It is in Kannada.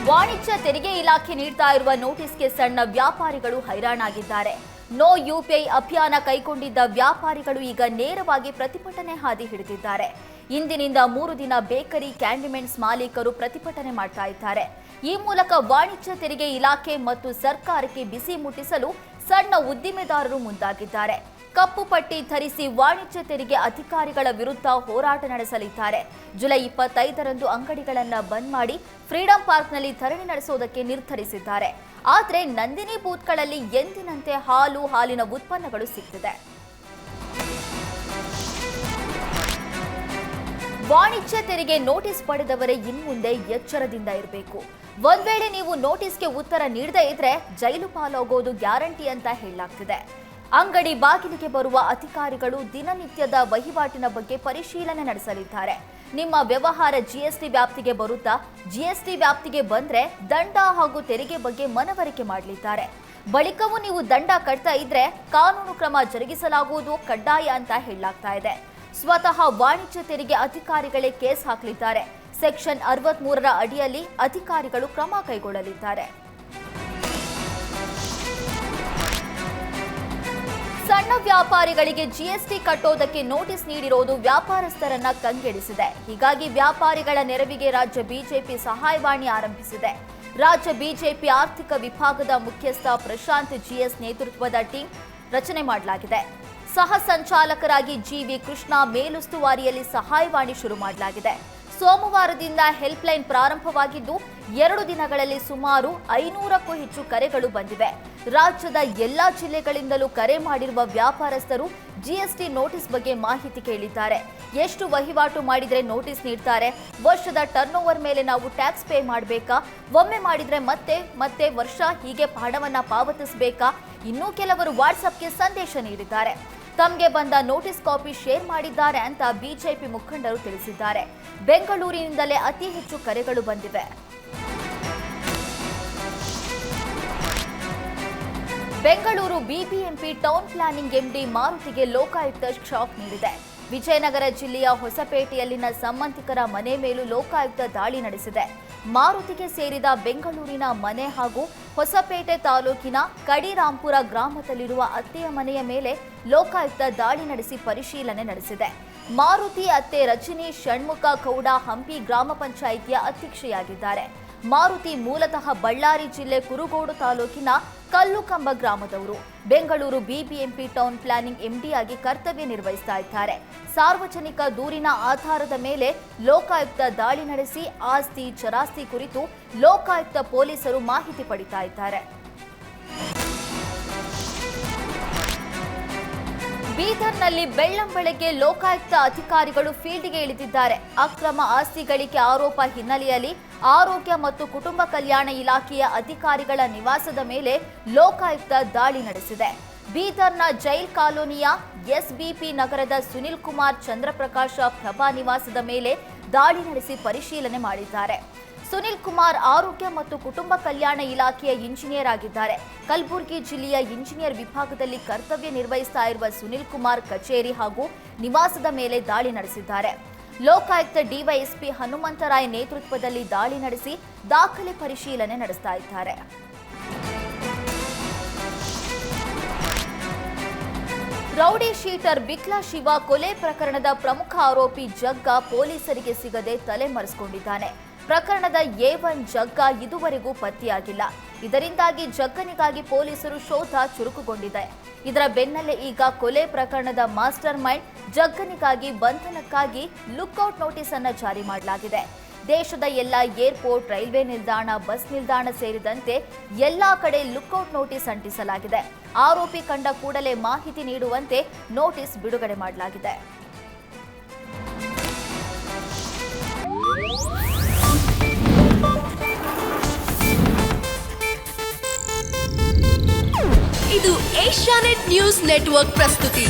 ವಾಣಿಜ್ಯ ತೆರಿಗೆ ಇಲಾಖೆ ನೀಡ್ತಾ ಇರುವ ನೋಟಿಸ್ಗೆ ಸಣ್ಣ ವ್ಯಾಪಾರಿಗಳು ಹೈರಾಣಾಗಿದ್ದಾರೆ. ನೋ ಯುಪಿಐ ಅಭಿಯಾನ ಕೈಗೊಂಡಿದ್ದ ವ್ಯಾಪಾರಿಗಳು ಈಗ ನೇರವಾಗಿ ಪ್ರತಿಭಟನೆ ಹಾದಿ ಹಿಡಿದಿದ್ದಾರೆ. ಇಂದಿನಿಂದ 3 ದಿನ ಬೇಕರಿ, ಕ್ಯಾಂಡಿಮೆಂಟ್ಸ್ ಮಾಲೀಕರು ಪ್ರತಿಭಟನೆ ಮಾಡ್ತಾ ಇದ್ದಾರೆ. ಈ ಮೂಲಕ ವಾಣಿಜ್ಯ ತೆರಿಗೆ ಇಲಾಖೆ ಮತ್ತು ಸರ್ಕಾರಕ್ಕೆ ಬಿಸಿ ಮುಟ್ಟಿಸಲು ಸಣ್ಣ ಉದ್ದಿಮೆದಾರರು ಮುಂದಾಗಿದ್ದಾರೆ. ಕಪ್ಪು ಪಟ್ಟಿ ಧರಿಸಿ ವಾಣಿಜ್ಯ ತೆರಿಗೆ ಅಧಿಕಾರಿಗಳ ವಿರುದ್ಧ ಹೋರಾಟ ನಡೆಸಲಿದ್ದಾರೆ. ಜುಲೈ 25ರಂದು ಅಂಗಡಿಗಳನ್ನು ಬಂದ್ ಮಾಡಿ ಫ್ರೀಡಂ ಪಾರ್ಕ್ನಲ್ಲಿ ಧರಣಿ ನಡೆಸುವುದಕ್ಕೆ ನಿರ್ಧರಿಸಿದ್ದಾರೆ. ಆದರೆ ನಂದಿನಿ ಬೂತ್ಗಳಲ್ಲಿ ಎಂದಿನಂತೆ ಹಾಲಿನ ಉತ್ಪನ್ನಗಳು ಸಿಗ್ತಿದೆ. ವಾಣಿಜ್ಯ ತೆರಿಗೆ ನೋಟಿಸ್ ಪಡೆದವರೇ ಇನ್ಮುಂದೆ ಎಚ್ಚರದಿಂದ ಇರಬೇಕು. ಒಂದ್ ವೇಳೆ ನೀವು ನೋಟಿಸ್ಗೆ ಉತ್ತರ ನೀಡದೇ ಇದ್ರೆ ಜೈಲು ಪಾಲಾಗೋದು ಗ್ಯಾರಂಟಿ ಅಂತ ಹೇಳಲಾಗ್ತಿದೆ. ಅಂಗಡಿ ಬಾಗಿಲಿಗೆ ಬರುವ ಅಧಿಕಾರಿಗಳು ದಿನನಿತ್ಯದ ವಹಿವಾಟಿನ ಬಗ್ಗೆ ಪರಿಶೀಲನೆ ನಡೆಸಲಿದ್ದಾರೆ. ನಿಮ್ಮ ವ್ಯವಹಾರ ಜಿಎಸ್ಟಿ ವ್ಯಾಪ್ತಿಗೆ ಬರುತ್ತಾ? ಜಿಎಸ್ಟಿ ವ್ಯಾಪ್ತಿಗೆ ಬಂದ್ರೆ ದಂಡ ಹಾಗೂ ತೆರಿಗೆ ಬಗ್ಗೆ ಮನವರಿಕೆ ಮಾಡಲಿದ್ದಾರೆ. ಬಳಿಕವೂ ನೀವು ದಂಡ ಕಟ್ತಾ ಇದ್ರೆ ಕಾನೂನು ಕ್ರಮ ಜರುಗಿಸಲಾಗುವುದು ಕಡ್ಡಾಯ ಅಂತ ಹೇಳಲಾಗ್ತಾ ಇದೆ. ಸ್ವತಃ ವಾಣಿಜ್ಯ ತೆರಿಗೆ ಅಧಿಕಾರಿಗಳೇ ಕೇಸ್ ಹಾಕಲಿದ್ದಾರೆ. ಸೆಕ್ಷನ್ 63ರ ಅಡಿಯಲ್ಲಿ ಅಧಿಕಾರಿಗಳು ಕ್ರಮ ಕೈಗೊಳ್ಳಲಿದ್ದಾರೆ. ಸಣ್ಣ ವ್ಯಾಪಾರಿಗಳಿಗೆ ಜಿಎಸ್ಟಿ ಕಟ್ಟೋದಕ್ಕೆ ನೋಟಿಸ್ ನೀಡಿರೋದು ವ್ಯಾಪಾರಸ್ಥರನ್ನ ಕಂಗೆಡಿಸಿದೆ. ಹೀಗಾಗಿ ವ್ಯಾಪಾರಿಗಳ ನೆರವಿಗೆ ರಾಜ್ಯ ಬಿಜೆಪಿ ಸಹಾಯವಾಣಿ ಆರಂಭಿಸಿದೆ. ರಾಜ್ಯ ಬಿಜೆಪಿ ಆರ್ಥಿಕ ವಿಭಾಗದ ಮುಖ್ಯಸ್ಥ ಪ್ರಶಾಂತ್ ಜಿಎಸ್ ನೇತೃತ್ವದ ಟೀಮ್ ರಚನೆ ಮಾಡಲಾಗಿದೆ. ಸಹ ಸಂಚಾಲಕರಾಗಿ ಜಿವಿ ಕೃಷ್ಣ ಮೇಲುಸ್ತುವಾರಿಯಲ್ಲಿ ಸಹಾಯವಾಣಿ ಶುರು ಮಾಡಲಾಗಿದೆ. ಸೋಮವಾರದಿಂದ ಹೆಲ್ಪ್ಲೈನ್ ಪ್ರಾರಂಭವಾಗಿದ್ದು 2 ದಿನಗಳಲ್ಲಿ ಸುಮಾರು 500ಕ್ಕೂ ಹೆಚ್ಚು ಕರೆಗಳು ಬಂದಿವೆ. ರಾಜ್ಯದ ಎಲ್ಲಾ ಜಿಲ್ಲೆಗಳಿಂದಲೂ ಕರೆ ಮಾಡಿರುವ ವ್ಯಾಪಾರಸ್ಥರು ಜಿಎಸ್ಟಿ ನೋಟಿಸ್ ಬಗ್ಗೆ ಮಾಹಿತಿ ಕೇಳಿದ್ದಾರೆ. ಎಷ್ಟು ವಹಿವಾಟು ಮಾಡಿದ್ರೆ ನೋಟಿಸ್ ನೀಡ್ತಾರೆ? ವರ್ಷದ ಟರ್ನ್ ಓವರ್ ಮೇಲೆ ನಾವು ಟ್ಯಾಕ್ಸ್ ಪೇ ಮಾಡಬೇಕಾ? ಒಮ್ಮೆ ಮಾಡಿದ್ರೆ ಮತ್ತೆ ವರ್ಷ ಹೀಗೆ ಹಣವನ್ನ ಪಾವತಿಸಬೇಕಾ? ಇನ್ನೂ ಕೆಲವರು ವಾಟ್ಸ್ಆಪ್ಗೆ ಸಂದೇಶ ನೀಡಿದ್ದಾರೆ. ತಮಗೆ ಬಂದ ನೋಟಿಸ್ ಕಾಪಿ ಶೇರ್ ಮಾಡಿದ್ದಾರೆ ಅಂತ ಬಿಜೆಪಿ ಮುಖಂಡರು ತಿಳಿಸಿದ್ದಾರೆ. ಬೆಂಗಳೂರಿನಿಂದಲೇ ಅತಿ ಹೆಚ್ಚು ಕರೆಗಳು ಬಂದಿವೆ. Bengaluru BBMP town planning MD ಮಾರುತಿಗೆ ಲೋಕಾಯುಕ್ತ ಶಾಕ್ ನೀಡಿದೆ. ವಿಜಯನಗರ ಜಿಲ್ಲೆಯ ಹೊಸಪೇಟೆಯಲ್ಲಿನ ಸಂಬಂಧಿಕರ ಮನೆ ಮೇಲೂ ಲೋಕಾಯುಕ್ತ ದಾಳಿ ನಡೆಸಿದೆ. ಮಾರುತಿಗೆ ಸೇರಿದ ಬೆಂಗಳೂರಿನ ಮನೆ ಹಾಗೂ ಹೊಸಪೇಟೆ ತಾಲೂಕಿನ ಕಡಿರಾಂಪುರ ಗ್ರಾಮದಲ್ಲಿರುವ ಅತ್ತೆಯ ಮನೆಯ ಮೇಲೆ ಲೋಕಾಯುಕ್ತ ದಾಳಿ ನಡೆಸಿ ಪರಿಶೀಲನೆ ನಡೆಸಿದೆ. ಮಾರುತಿ ಅತ್ತೆ ರಜನಿ ಷಣ್ಮುಖ ಗೌಡ ಹಂಪಿ ಗ್ರಾಮ ಪಂಚಾಯಿತಿಯ ಅಧ್ಯಕ್ಷೆಯಾಗಿದ್ದಾರೆ. ಮಾರುತಿ ಮೂಲತಃ ಬಳ್ಳಾರಿ ಜಿಲ್ಲೆ ಕುರುಗೋಡು ತಾಲೂಕಿನ ಕಲ್ಲುಕಂಬ ಗ್ರಾಮದವರು. ಬೆಂಗಳೂರು ಬಿಬಿಎಂಪಿ ಟೌನ್ ಪ್ಲಾನಿಂಗ್ ಎಂಡಿಯಾಗಿ ಕರ್ತವ್ಯ ನಿರ್ವಹಿಸ್ತಾ ಇದ್ದಾರೆ. ಸಾರ್ವಜನಿಕ ದೂರಿನ ಆಧಾರದ ಮೇಲೆ ಲೋಕಾಯುಕ್ತ ದಾಳಿ ನಡೆಸಿ ಆಸ್ತಿ ಚರಾಸ್ತಿ ಕುರಿತು ಲೋಕಾಯುಕ್ತ ಪೊಲೀಸರು ಮಾಹಿತಿ ಪಡಿತಾ ಇದ್ದಾರೆ. ಬೀದರ್ನಲ್ಲಿ ಬೆಳ್ಳಂಬೆಳಗ್ಗೆ ಲೋಕಾಯುಕ್ತ ಅಧಿಕಾರಿಗಳು ಫೀಲ್ಡ್ಗೆ ಇಳಿದಿದ್ದಾರೆ. ಅಕ್ರಮ ಆಸ್ತಿ ಗಳಿಕೆ ಆರೋಪ ಹಿನ್ನೆಲೆಯಲ್ಲಿ ಆರೋಗ್ಯ ಮತ್ತು ಕುಟುಂಬ ಕಲ್ಯಾಣ ಇಲಾಖೆಯ ಅಧಿಕಾರಿಗಳ ನಿವಾಸದ ಮೇಲೆ ಲೋಕಾಯುಕ್ತ ದಾಳಿ ನಡೆಸಿದೆ. ಬೀದರ್ನ ಜೈಲ್ ಕಾಲೋನಿಯ ಎಸ್ಬಿಪಿ ನಗರದ ಸುನಿಲ್ ಕುಮಾರ್ ಚಂದ್ರಪ್ರಕಾಶ ಪ್ರಭಾ ನಿವಾಸದ ಮೇಲೆ ದಾಳಿ ನಡೆಸಿ ಪರಿಶೀಲನೆ ಮಾಡಿದ್ದಾರೆ. ಸುನಿಲ್ ಕುಮಾರ್ ಆರೋಗ್ಯ ಮತ್ತು ಕುಟುಂಬ ಕಲ್ಯಾಣ ಇಲಾಖೆಯ ಇಂಜಿನಿಯರ್ ಆಗಿದ್ದಾರೆ. ಕಲಬುರಗಿ ಜಿಲ್ಲೆಯ ಇಂಜಿನಿಯರ್ ವಿಭಾಗದಲ್ಲಿ ಕರ್ತವ್ಯ ನಿರ್ವಹಿಸ್ತಾ ಇರುವ ಸುನಿಲ್ ಕುಮಾರ್ ಕಚೇರಿ ಹಾಗೂ ನಿವಾಸದ ಮೇಲೆ ದಾಳಿ ನಡೆಸಿದ್ದಾರೆ. ಲೋಕಾಯುಕ್ತ ಡಿವೈಎಸ್ಪಿ ಹನುಮಂತರಾಯ್ ನೇತೃತ್ವದಲ್ಲಿ ದಾಳಿ ನಡೆಸಿ ದಾಖಲೆ ಪರಿಶೀಲನೆ ನಡೆಸ್ತಾ ಇದ್ದಾರೆ. ರೌಡಿ ಶೀಟರ್ ಬಿಕ್ಲಾ ಶಿವ ಕೊಲೆ ಪ್ರಕರಣದ ಪ್ರಮುಖ ಆರೋಪಿ ಜಗ್ಗ ಪೊಲೀಸರಿಗೆ ಸಿಗದೆ ತಲೆಮರೆಸಿಕೊಂಡಿದ್ದಾನೆ. ಪ್ರಕರಣದ A1 ಜಗ್ಗ ಇದುವರೆಗೂ ಪತ್ತೆಯಾಗಿಲ್ಲ. ಇದರಿಂದಾಗಿ ಜಗ್ಗನಿಗಾಗಿ ಪೊಲೀಸರು ಶೋಧ ಚುರುಕುಗೊಂಡಿದೆ. ಇದರ ಬೆನ್ನಲ್ಲೇ ಈಗ ಕೊಲೆ ಪ್ರಕರಣದ ಮಾಸ್ಟರ್ ಮೈಂಡ್ ಜಗ್ಗನಿಗಾಗಿ ಬಂಧನಕ್ಕಾಗಿ ಲುಕ್ಔಟ್ ನೋಟಿಸ್ ಅನ್ನು ಜಾರಿ ಮಾಡಲಾಗಿದೆ. ದೇಶದ ಎಲ್ಲ ಏರ್ಪೋರ್ಟ್, ರೈಲ್ವೆ ನಿಲ್ದಾಣ, ಬಸ್ ನಿಲ್ದಾಣ ಸೇರಿದಂತೆ ಎಲ್ಲಾ ಕಡೆ ಲುಕ್ಔಟ್ ನೋಟಿಸ್ ಅಂಟಿಸಲಾಗಿದೆ. ಆರೋಪಿ ಕಂಡ ಕೂಡಲೇ ಮಾಹಿತಿ ನೀಡುವಂತೆ ನೋಟಿಸ್ ಬಿಡುಗಡೆ ಮಾಡಲಾಗಿದೆ. ಇದು ಏಷ್ಯಾನೆಟ್ ನ್ಯೂಸ್ ನೆಟ್ವರ್ಕ್ ಪ್ರಸ್ತುತಿ.